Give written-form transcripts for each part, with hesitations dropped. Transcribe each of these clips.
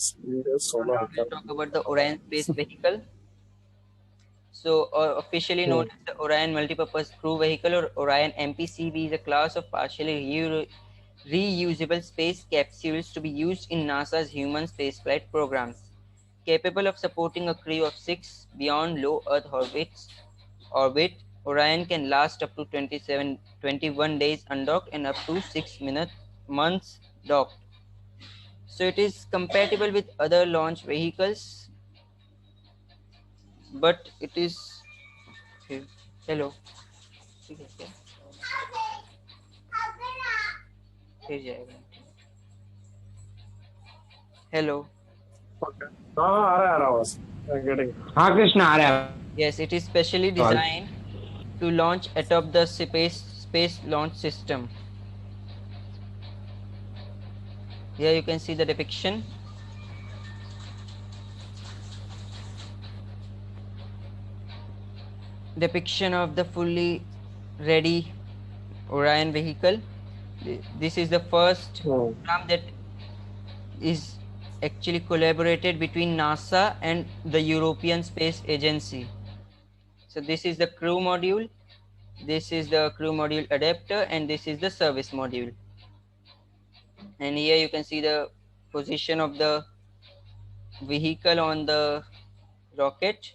So now we'll talk about the Orion space vehicle. So, officially known as the Orion Multipurpose Crew Vehicle or Orion MPCV, is a class of partially reusable space capsules to be used in NASA's human spaceflight programs. Capable of supporting a crew of 6 beyond low Earth orbit, Orion can last up to 21 days undocked and up to 6 months docked. So it is compatible with other launch vehicles, but it is okay. Hello. ठीक है क्या? फिर जाएगा. Hello. Okay. हाँ आ रहा आवाज. I'm getting. हाँ कृष्णा आ रहा है. Yes, it is specially designed to launch atop the space launch system. Here you can see the depiction. Depiction of the fully ready Orion vehicle. This is the first program that is actually collaborated between NASA and the European Space Agency. So this is the crew module, this is the crew module adapter, and this is the service module. And here you can see the position of the vehicle on the rocket.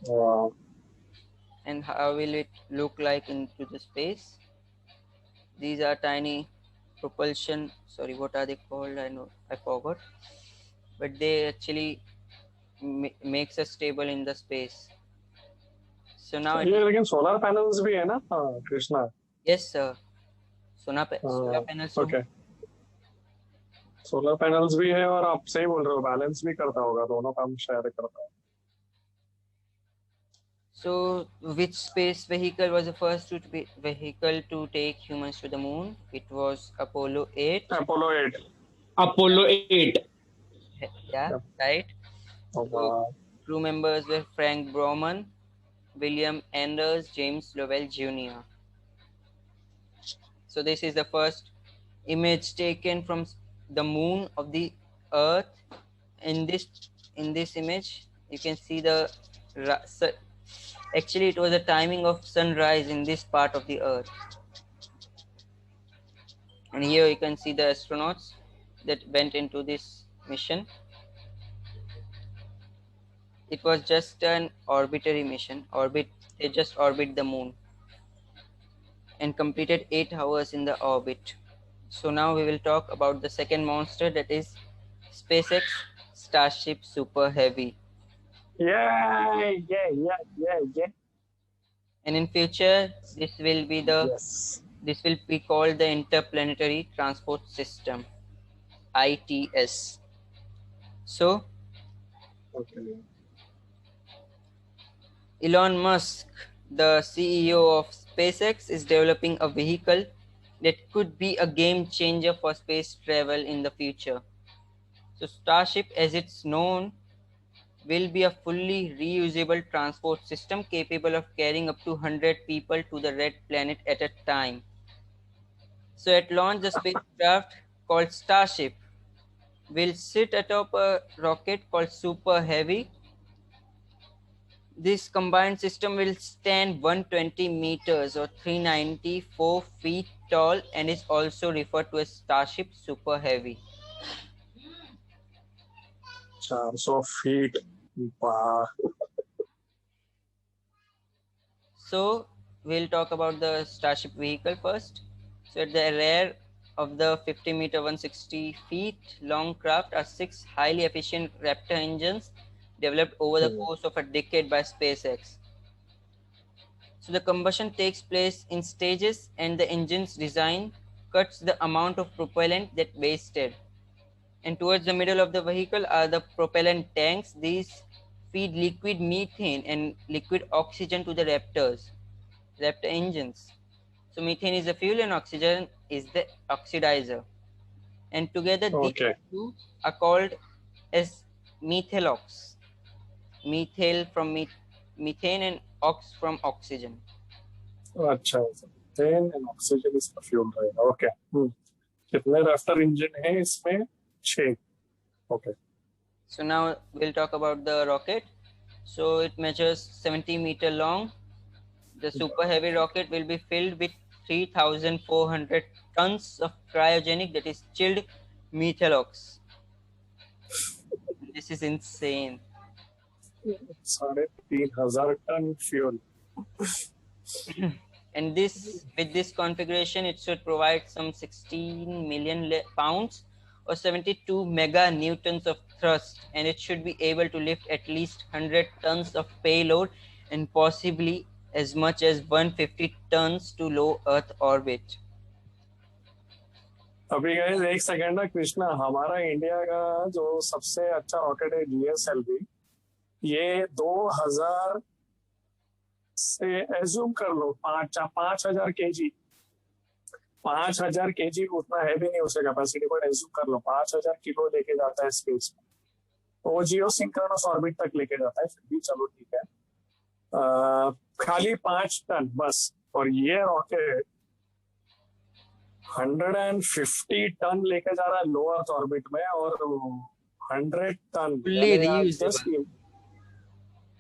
Wow. And how will it look like into the space? These are tiny propulsion, sorry, what are they called? I forgot. But they actually makes us stable in the space. So now ये लेकिन solar panels भी है ना Krishna? Yes sir. Solar panels. Okay. Solar panels भी है और आप सही बोल रहे हो, बैलेंस भी करता होगा, दोनों काम शेयर करता है. So, which space vehicle was the first vehicle to take humans to the moon? It was Apollo 8. Apollo 8. Apollo 8. Yeah, right. So, crew members were Frank Borman, William Anders, James Lovell Jr. So, this is the first image taken from the moon of the Earth. In this image, you can see the actually it was the timing of sunrise in this part of the Earth. And here you can see the astronauts that went into this mission. It was just an orbitary mission. They just orbit the moon and completed 8 hours in the orbit. So now we will talk about the second monster, that is SpaceX Starship Super Heavy. Yeah. And in future, this will be called the Interplanetary Transport System, ITS. So, Elon Musk, the CEO of SpaceX, is developing a vehicle that could be a game changer for space travel in the future. So, Starship, as it's known, will be a fully reusable transport system capable of carrying up to 100 people to the red planet at a time. So at launch, the spacecraft called Starship will sit atop a rocket called Super Heavy. This combined system will stand 120 meters or 394 feet tall and is also referred to as Starship Super Heavy. 400 feet. Wow. So we'll talk about the Starship vehicle first. So at the rear of the 50 meter 160 feet long craft are 6 highly efficient Raptor engines developed over the course of a decade by SpaceX. So the combustion takes place in stages and the engine's design cuts the amount of propellant that wasted. And towards the middle of the vehicle are the propellant tanks. These feed liquid methane and liquid oxygen to the Raptor engines. So methane is the fuel and oxygen is the oxidizer. And together these two are called as methalox. Methyl from methane and ox from oxygen. अच्छा, methane and oxygen is the fuel, right? Okay. कितने Raptor engine है इसमें? 6. Okay. So now we'll talk about the rocket. So it measures 70 meter long. The super heavy rocket will be filled with 3,400 tons of cryogenic, that is chilled methalox. This is insane. 3,500 tonne fuel. And this, with this configuration, it should provide some 16 million pounds or 72 mega newtons of thrust, and it should be able to lift at least 100 tons of payload and possibly as much as 150 tons to low Earth orbit. अभी guys एक second ना कृष्णा, हमारा India का जो सबसे अच्छा rocket है GSLV, ये 2000 से एज्यूम कर लो 5,000 kg. 5,000 kg उतना है भी नहीं उसका कैपेसिटी, बट एज्यूम कर लो 5,000 किलो लेके जाता है स्पेस में. वो जियो सिंक्रोनस ऑर्बिट तक लेके जाता है, फिर भी चलो ठीक है. खाली 5 टन बस. और ये रॉकेट 150 टन लेके जा रहा है लो अर्थ ऑर्बिट में, और 100 टन Fully reusable.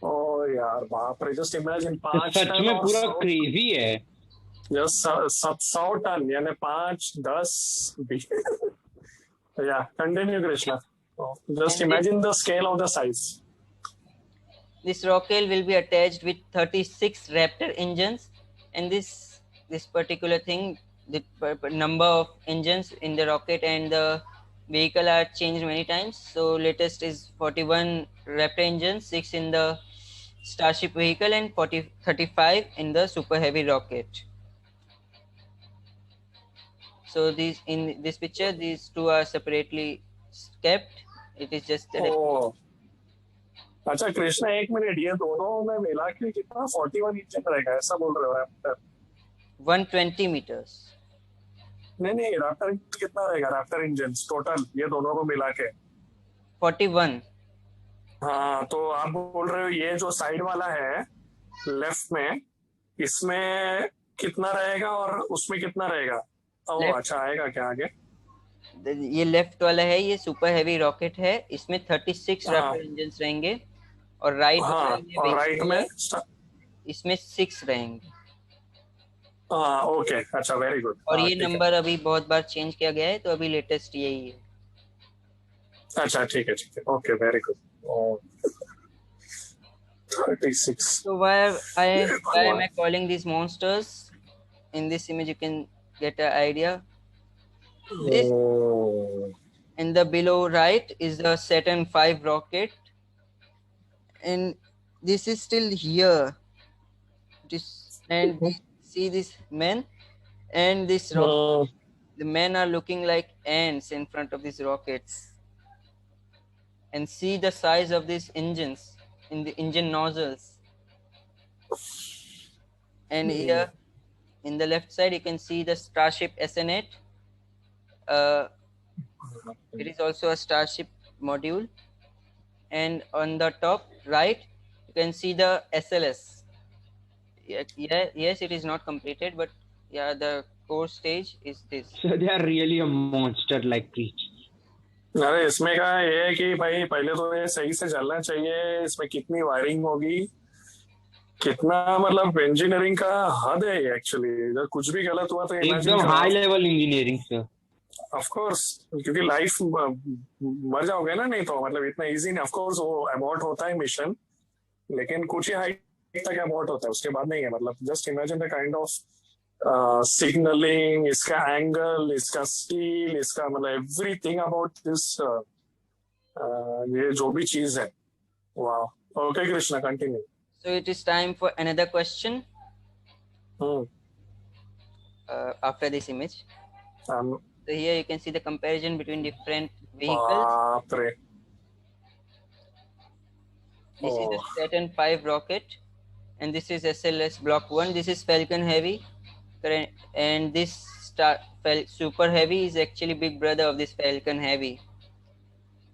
ओ यार बाप रे, जस्ट इमेजिन 5 सच टन में और पूरा 100 क्रेजी है. 100 टन यानी 5, 10, 20. या continue Krishna. Just imagine the scale of the size. This rocket will be attached with 36 Raptor engines, and this particular thing, the number of engines in the rocket and the vehicle are changed many times. So latest is 41 Raptor engines, 6 in the Starship vehicle and 35 in the super heavy rocket. So these, in this picture, these two are separately kept. It is just the अच्छा कृष्णा एक minute, ये दोनों में मिला के कितना 41 engine रहेगा ऐसा बोल रहे हो रैप्टर? 120 meters. नहीं रैप्टर कितना रहेगा? रैप्टर इंजन टोटल ये दोनों को मिला के 41. हाँ, तो आप बोल रहे हो ये जो साइड वाला है लेफ्ट में, इसमें कितना रहेगा और उसमें कितना रहेगा? ओह अच्छा, आएगा क्या आगे? ये लेफ्ट वाला है, ये सुपर हैवी रॉकेट है, इसमें 36 हाँ. रैप्टर इंजन्स रहेंगे. और राइट हाँ, वाला ये और राइट में इसमें 6 रहेंगे. हाँ ओके, अच्छा वेरी गुड. और ये नंबर अभी बहुत बार चेंज किया गया है, तो अभी लेटेस्ट यही है. अच्छा ठीक है okay very good. 36. So why am I calling these monsters? In this image you can get an idea. This in the below right is the Saturn V rocket, and this is still here. And see this men and this rocket. The men are looking like ants in front of these rockets. And see the size of these engines in the engine nozzles. And here in the left side you can see the Starship SN8. It is also a Starship module. And on the top right you can see the SLS. Yes, it is not completed, but yeah, the core stage is this. So they are really a monster-like creature. अरे इसमें का ये है कि भाई पहले तो ये सही से चलना चाहिए. इसमें कितनी वायरिंग होगी, कितना मतलब इंजीनियरिंग का हद है एक्चुअली. अगर कुछ भी गलत हुआ तो एकदम high level engineering sir. Of course, क्योंकि लाइफ मर जाओगे ना, नहीं तो मतलब इतना इजी नहीं. ऑफ कोर्स वो अबॉर्ट होता है मिशन, लेकिन कुछ ही हाइट तक अबॉर्ट होता है, उसके बाद नहीं है. मतलब just imagine the kind of signalling, इसका एंगल, इसका स्टील, इसका मतलब एवरीथिंग अबाउट दिस, ये जो भी चीज है. वाह. Okay Krishna, continue. So it is time for another question. After this image. So here you can see the comparison between different vehicles. This is the Saturn V rocket, and this is SLS Block 1. This is Falcon Heavy, and this Super Heavy is actually big brother of this Falcon Heavy.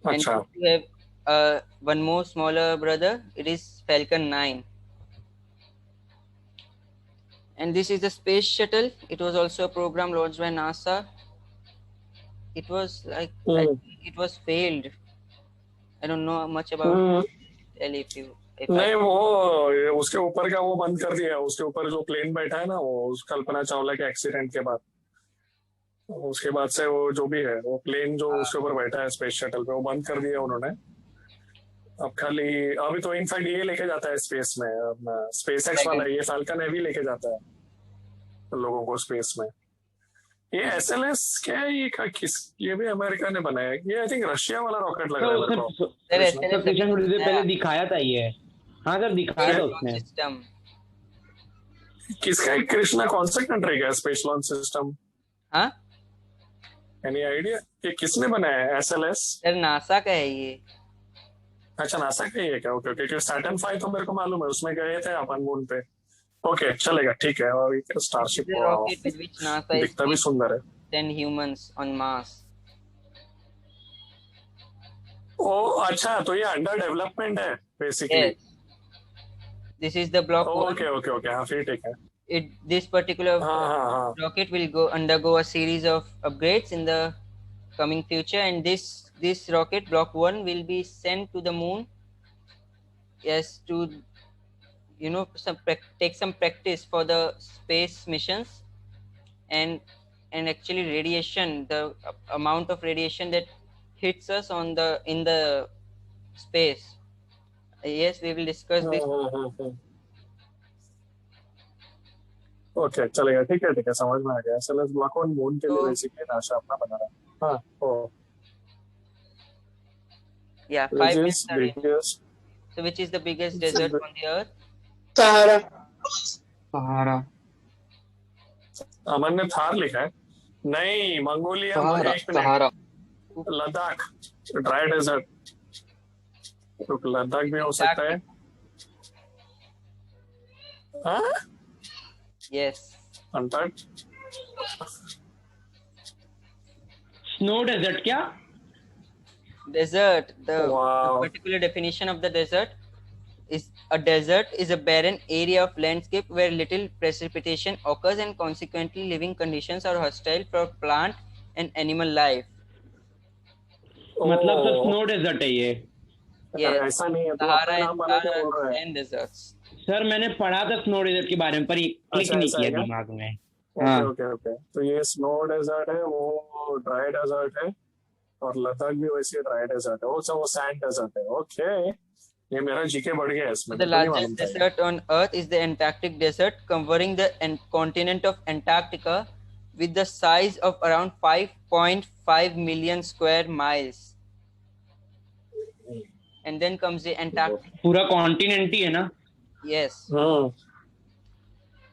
And you have one more smaller brother. It is Falcon 9. And this is the space shuttle. It was also a program launched by NASA. it was like I hmm, think it was failed. I don't know much about hmm, tell if I नहीं वो उसके ऊपर का वो बंद कर दिया, उसके ऊपर जो प्लेन बैठा है ना वो उस कल्पना चावला के एक्सीडेंट के बाद, उसके बाद से वो जो भी है वो प्लेन जो उसके ऊपर बैठा है स्पेस शटल पे वो बंद कर दिया उन्होंने। अब खाली अभी तो इनफैक्ट ये लेके जाता है स्पेस में, स्पेस एक्स वाला Dragon. ये फाल्कन हैवी लेके जाता है लोगों को स्पेस में। ये एसएलएस क्या है, ये किस, ये भी अमेरिका ने बनाया है, ये आई थिंक रशिया वाला रॉकेट लग रहा है तो मेरे सर को। Sir, Krishna sir SLS Krishna अभी थोड़ी देर पहले नया दिखाया था ये। हाँ सर दिखाया था space launch उसने। system. किसका है कृष्णा, कौन सा कंट्री का स्पेस लॉन्च सिस्टम, हाँ एनी आइडिया? ये किसने बनाया है एसएलएस? सर नासा का है ये. अच्छा नासा का ही है क्या? ओके ओके, सैटर्न 5 तो मेरे को मालूम है, उसमें गए थे अपन मून पे। ओके चलेगा, ठीक है। और This is starship the rocket with which NASA is दिखता भी going to सुंदर है। send humans on Mars. ओ अच्छा, तो ये अंडर डेवलपमेंट है basically. Yes, this is the block one. Okay okay okay, हाँ फिर ठीक है। This particular हाँ हाँ हाँ। rocket will go undergo a series of upgrades in the coming future, and this rocket block one will be sent to the moon. Yes, to take some practice for the space missions, and actually radiation, the amount of radiation that hits us in the space. Yes, we will discuss this. Okay चलेगा, ठीक है समझ में आ गया। SLS block on moon के लिए So basically NASA अपना बना रहा है। हाँ ओ yeah, which 5 minutes is are in. Biggest, So which is the biggest desert on the earth? सहारा सहारा। अमन ने थार लिखा है। नहीं, मंगोलिया, सहारा एक मिनट, सहारा लद्दाख, ड्राई डेजर्ट, तो लद्दाख भी हो सकता है। हाँ Yes. अंटार्कटिक, स्नो डेजर्ट क्या? Desert. The Wow. particular definition of the desert is a barren area of landscape where little precipitation occurs and consequently living conditions are hostile for plant and animal life. मतलब sir ओ, snow desert है ये। Yes. ऐसा नहीं है, तो Sahara अपना and नाम वाला क्या Sahara बोल रहा है? and deserts. सर मैंने पढ़ा था स्नो डेजर्ट के बारे में पर ये क्लिक अच्छा, नहीं ऐसा किया है क्या? दिमाग में। ओके हाँ ओके ओके, तो ये स्नो डेजर्ट है, वो ड्राई डेजर्ट है, और लद्दाख भी वैसे ड्राई डेजर्ट है, वो सैंड डेजर्ट है। ओके, ये मेरा जीके बढ़ गया So इसमें, the मेरे को नहीं मालूम largest था ये। desert on Earth is the Antarctic desert, covering the continent of Antarctica with the size of around 5.5 million square miles. And then comes the Antarctic. पूरा कॉन्टिनेंट ही है ना। Yes.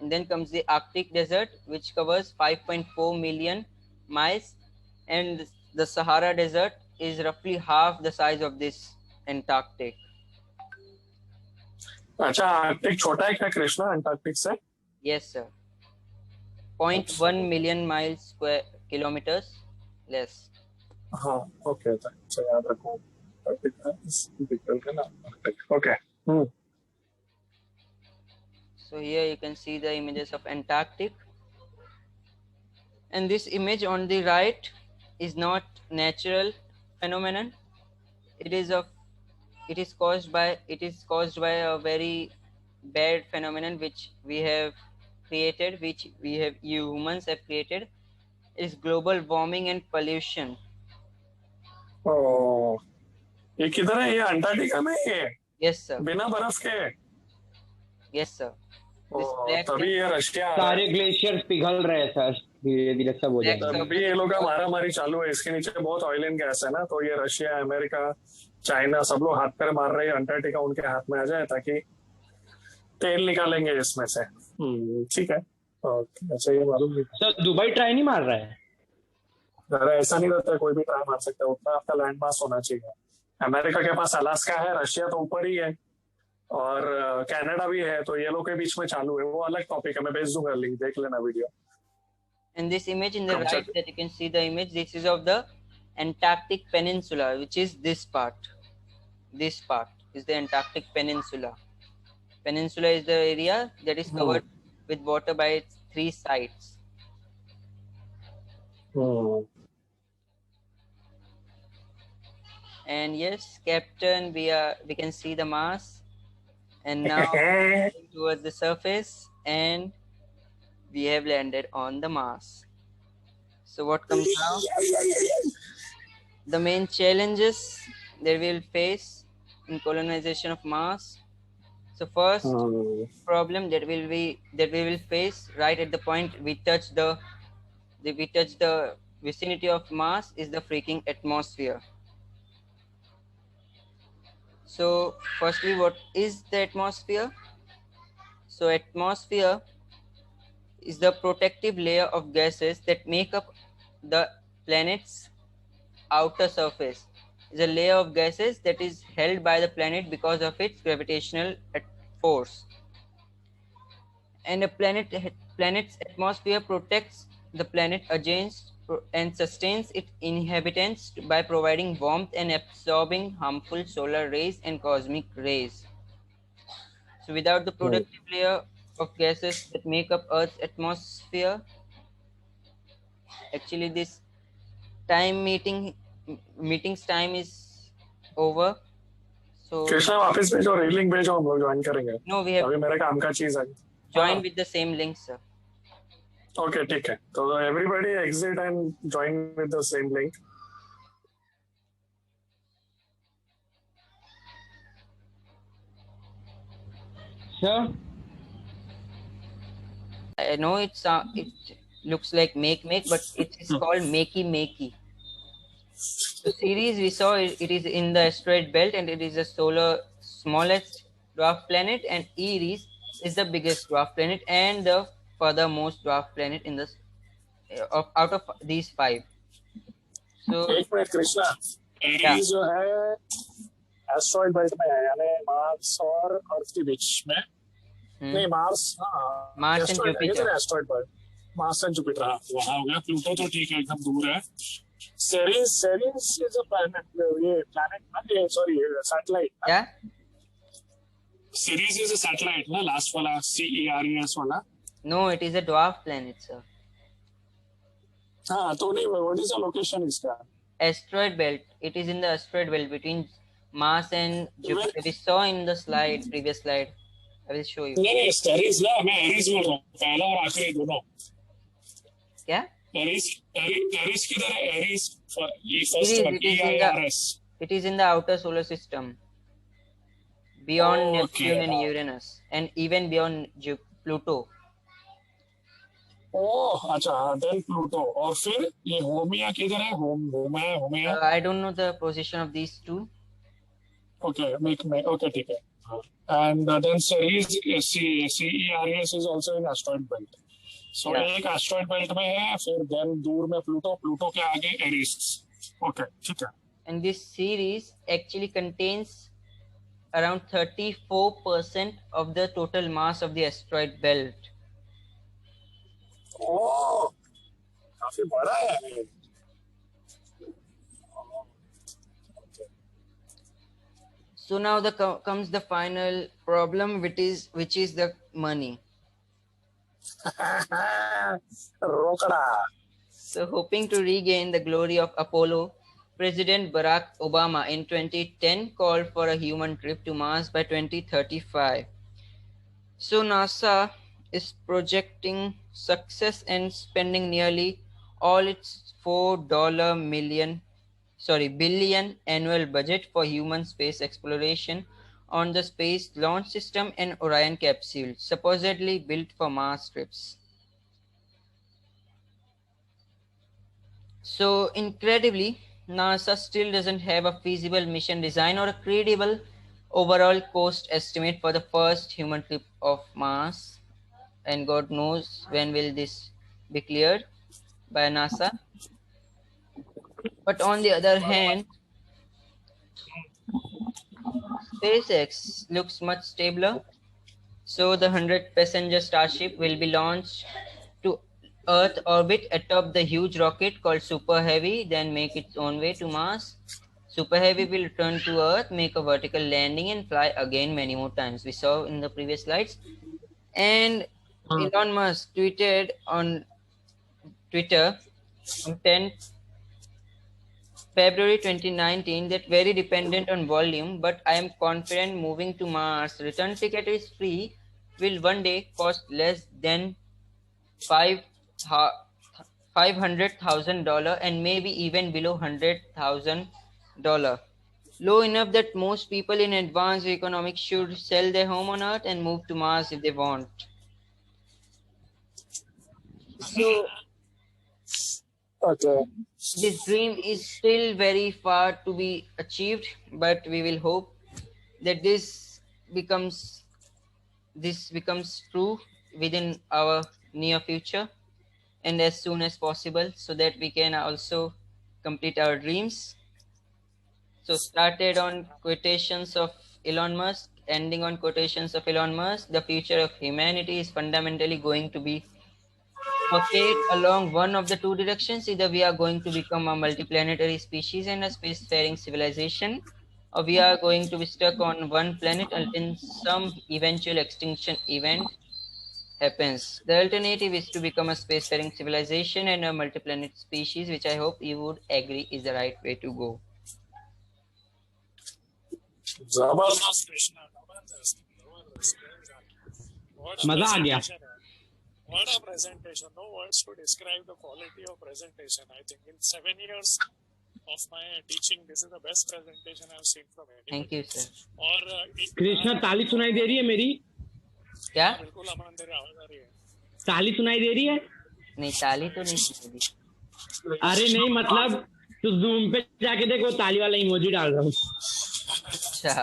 And then comes the Arctic desert, which covers 5.4 million miles, and the Sahara desert is roughly half the size of this Antarctic. अच्छा, Arctic छोटा है क्या Krishna Antarctic से? Yes, sir. 0.1 million miles square kilometers less. हाँ okay, तो याद रखो okay. So here you can see the images of Antarctic, and this image on the right is not natural phenomenon. It is caused by a very bad phenomenon which we have created, which humans have created. Is global warming and pollution. ओ, ये किधर है? ये Antarctica में ही है, Yes, sir. बिना बर्फ के? Yes, sir. O, This black तभी ये रशिया आ रहा सारे है, ग्लेशियर पिघल रहे हैं सर, धीरे धीरे सब हो Black जाएंगे। तभी ये लोग का मारामारी चालू है। इसके नीचे बहुत ऑयल एंड गैस है ना, तो ये रशिया, अमेरिका, चाइना सब लोग हाथ पैर मार रहे हैं, अंटार्कटिका उनके हाथ में आ जाए ताकि तेल निकालेंगे इसमें से। ठीक है, अच्छा ये मालूम नहीं था। सर दुबई ट्राई नहीं मार रहा है? अरे ऐसा नहीं रहता है, कोई भी ट्राई मार सकता है, उतना आपका लैंड मास होना चाहिए। अमेरिका के पास अलास्का है, रशिया तो ऊपर ही है, और कनाडा भी है, तो ये लोग के बीच में चालू है। वो अलग टॉपिक है, मैं भेज दूंगा लिंक, देख लेना video. And this image in the Come right check. that you can see the image, this is of the Antarctic Peninsula, which is this part. This part is the Antarctic Peninsula. Peninsula is the area that is covered with water by its 3 sides. And yes, Captain, we can see the Mars, and now moving towards the surface, and we have landed on the Mars. So what comes now? The main challenges that we'll face in colonization of Mars. So first problem that we will face right at the point we touch the vicinity of Mars is the freaking atmosphere. So firstly, what is the atmosphere? So atmosphere is the protective layer of gases that make up the planet's outer surface. Is a layer of gases that is held by the planet because of its gravitational force. And planet's atmosphere protects the planet against and sustains its inhabitants by providing warmth and absorbing harmful solar rays and cosmic rays. So without the protective layer of gases that make up Earth's atmosphere, actually this time meeting's time is over. So Krishna वापस भेजो, railing भेजो, हम लोग join करेंगे. no, we have अभी मेरे काम का चीज है. joined with the same link, sir. Okay, ठीक है. तो everybody exit and join with the same link. Sir, I know it looks like make, but it is called makey. The series we saw, it is in the asteroid belt, and it is the solar smallest dwarf planet, and Eris is the biggest dwarf planet and the furthermost dwarf planet in the out of these five. So एक minute Krishna, Aries जो है asteroid belt में है, यानी Mars और अर्थ के बीच में. नहीं, मार्स, हाँ, Mars and Jupiter. Asteroid belt, Mars and Jupiter, हाँ, वहाँ हो गया. प्लूटो तो ठीक है, एकदम दूर है. सेरिस इज अ प्लैनेट, ये प्लैनेट ना, ये सॉरी सैटेलाइट. क्या? सीरीज इज अ सैटेलाइट ना, लास्ट वाला CERES वाला. No, it is a dwarf planet, sir. हाँ, तो नहीं, व्हाट इज द लोकेशन इसका? Asteroid belt. It is in the asteroid belt between Mars and Jupiter. We saw in the previous slide. I will show you. नहीं, सेरिस ना, मैं Aries बोल रहा हूँ, पहला और आखिरी दोनों. क्या? एरीज किधर है? Aries it is in the outer solar system, beyond Neptune and Uranus, and even beyond Pluto. ओह, अच्छा, देन प्लूटो. और फिर ये होमिया किधर है? होमिया. I don't know the position of these two. Okay, okay, ठीक है. And then Ceres, CERES is also in asteroid belt. So एक asteroid belt में है, फिर then दूर में प्लूटो के आगे एरीज. Okay, ठीक है. And this series actually contains around 34% of the total mass of the asteroid belt. ओह, काफी बड़ा है. So now comes the final problem, which is the money. रोकड़ा. So hoping to regain the glory of Apollo, President Barack Obama in 2010 called for a human trip to Mars by 2035. So NASA is projecting success and spending nearly all its billion annual budget for human space exploration on the Space Launch System and Orion capsule, supposedly built for Mars trips. So incredibly, NASA still doesn't have a feasible mission design or a credible overall cost estimate for the first human trip of Mars, and God knows when will this be cleared by NASA. But on the other hand, SpaceX looks much stabler. So the 100-passenger Starship will be launched to Earth orbit atop the huge rocket called Super Heavy, then make its own way to Mars. Super Heavy will return to Earth, make a vertical landing, and fly again many more times. We saw in the previous slides. And Elon Musk tweeted on Twitter on 10th February 2019 that very dependent on volume, but I am confident moving to Mars. Return ticket is free, will one day cost less than five $500,000 and maybe even below $100,000. Low enough that most people in advanced economics should sell their home on Earth and move to Mars if they want. So Okay. this dream is still very far to be achieved, but we will hope that becomes this becomes true within our near future and as soon as possible so that we can also complete our dreams. So started on quotations of Elon Musk, ending on quotations of Elon Musk, the future of humanity is fundamentally going to be bifurcate along one of the two directions. Either we are going to become a multiplanetary species and a spacefaring civilization, or we are going to be stuck on one planet until some eventual extinction event happens. The alternative is to become a spacefaring civilization and a multiplanet species, which I hope you would agree is the right way to go. जबरदस्त कृष्णा, जबरदस्त, जबरदस्त. What a मजा आ गया. presentation है. What a presentation. No words to describe the quality of presentation. I think in 7 years of my teaching, this is the best presentation I've seen from anybody. Thank you, sir. और कृष्णा ताली सुनाई दे रही है मेरी? क्या? बिल्कुल अमन तेरी आवाज आ रही है. ताली सुनाई दे रही है? नहीं, ताली तो नहीं सुनी. अरे नहीं, मतलब तू जूम पे जाके देखो, ताली वाला इमोजी डाल रहा हूँ. अच्छा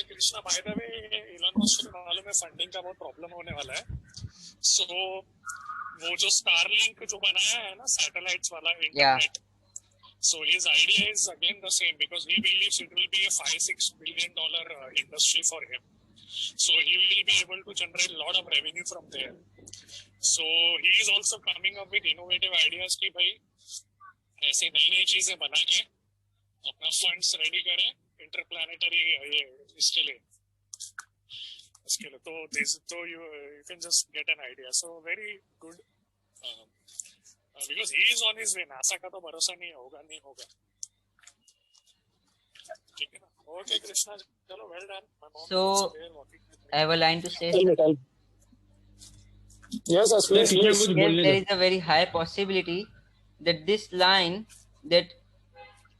Krishna, by the way Elon Musk को मालूम है फंडिंग का बहुत प्रॉब्लम होने वाला है. सो वो जो स्टारलिंक जो बनाया है ना सैटेलाइट्स वाला internet, so his idea is again the same because he believes it will be a $5-6 billion industry for him. So he will be able to generate a lot of revenue from there. So he is also coming up with innovative ideas कि भाई ऐसे नई नई चीजें बना के अपना funds ready करें इंटरप्लैनेटरी ये इसके लिए तो you can just get an idea. So very good because he is on his way. NASA का तो भरोसा नहीं होगा. ठीक है ना? Okay कृष्णा, चलो well done. So I have a line to say. Yes, please. Yes, there is a very high possibility that this line, that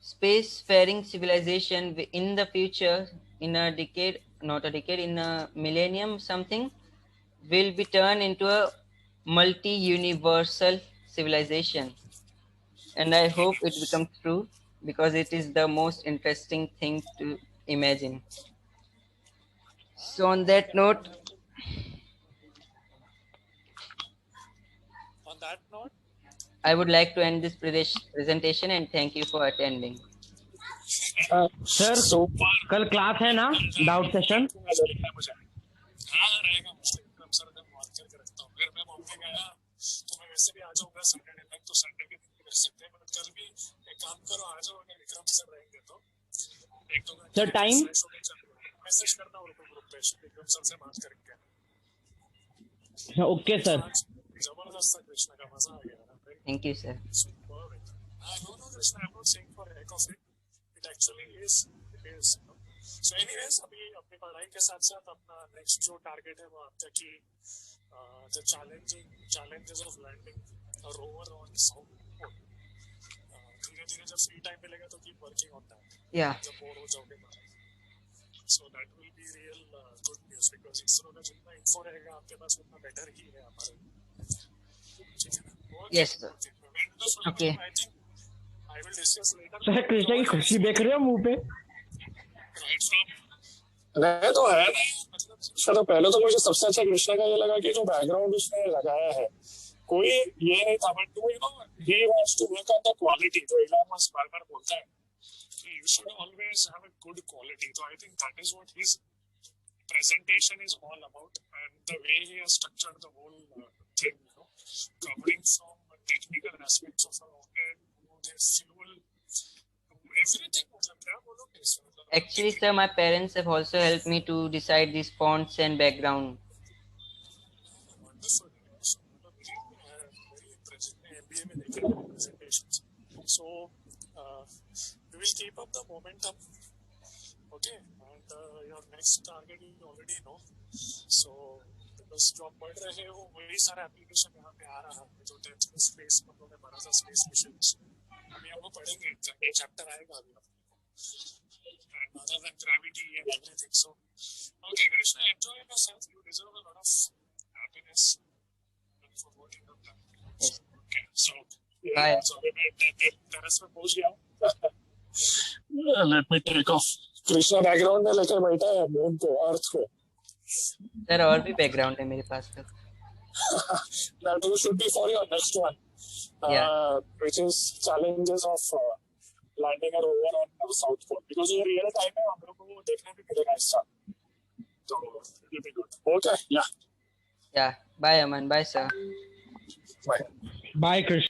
spacefaring civilization in the future, in a decade, not a decade, in a millennium something, will be turned into a multi-universal civilization. And I hope it becomes true because it is the most interesting thing to imagine. So on that note, I would like to end this presentation and thank you for attending. Sir कल class है ना, doubt session? हाँ रहेगा. Vikram sir जब बात करके रखता हूँ, फिर मैं बॉम्बे गया तो मैं वैसे भी आ जाऊंगा सैटरडे तक, तो संडे के दिन भी कर सकते हैं. बट कल भी एक काम करो, आ जाओ. अगर विक्रम सर रहेंगे तो एक दो घंटे सर टाइम मैसेज करता हूँ ग्रुप पे, विक्रम सर से बात करके. Okay sir. जबरदस्त था कृष्णा का, मजा आ गया. Thank you, sir. No, Krishna, I'm not saying for heck of it. It actually is. It is. So, anyways, अभी अपनी पढ़ाई के साथ साथ अपना नेक्स्ट जो टारगेट है वो आपका कि the challenges of landing a rover on South Pole. धीरे-धीरे जब फ्री टाइम मिलेगा तो keep working on that. Yeah. जब बोर हो जाओगे so that will be real good news because ISRO का जितना info रहेगा आपके पास उतना better ही है हमारे. Yes, sir. Okay. I will discuss later. Sir Krishna की खुशी देख रहे हो मुंह पे? नहीं तो है नहीं, मतलब चलो पहले तो मुझे सबसे अच्छा कृष्णा का ये लगा कि जो बैकग्राउंड उसने लगाया है कोई ये नहीं था, but you know he wants to work on the quality. जो इलॉन मस्क बार-बार बोलता है कि you should always have a good quality. तो I think that is what his presentation is all about, and the way he has structured the whole thing, you know, covering from technical aspects of a rocket to the fuel to everything. Actually, sir, my parents have also helped me to decide these fonts and background. Wonderful. Very impressive. MBA में देखे presentations. So We will keep up the momentum. Okay, and your next target you already know. So because जो आप पढ़ रहे हो वही सारा application यहाँ पे आ रहा है जो 10th में स्पेस हम लोगों ने पढ़ा था स्पेस मिशन अभी हम लोग पढ़ेंगे एक चैप्टर आएगा अभी and other than gravity and everything. So okay Krishna, enjoy yourself. You deserve a lot of happiness for what you have done. Yes. Okay, so Bye. so मैं terrace पे पहुंच गया हूँ. Let me take off. Krishna background में लेकर बैठा है moon को अर्थ को. सर और भी बैकग्राउंड है मेरे पास तो. That should be for your next one. Which is challenges of landing a rover on South Pole. Because ये real time है हम लोग को देखने भी मिलेगा इसका. So it will be good. Okay, yeah. Yeah. Bye Aman. Bye sir. Bye. Bye Krishna.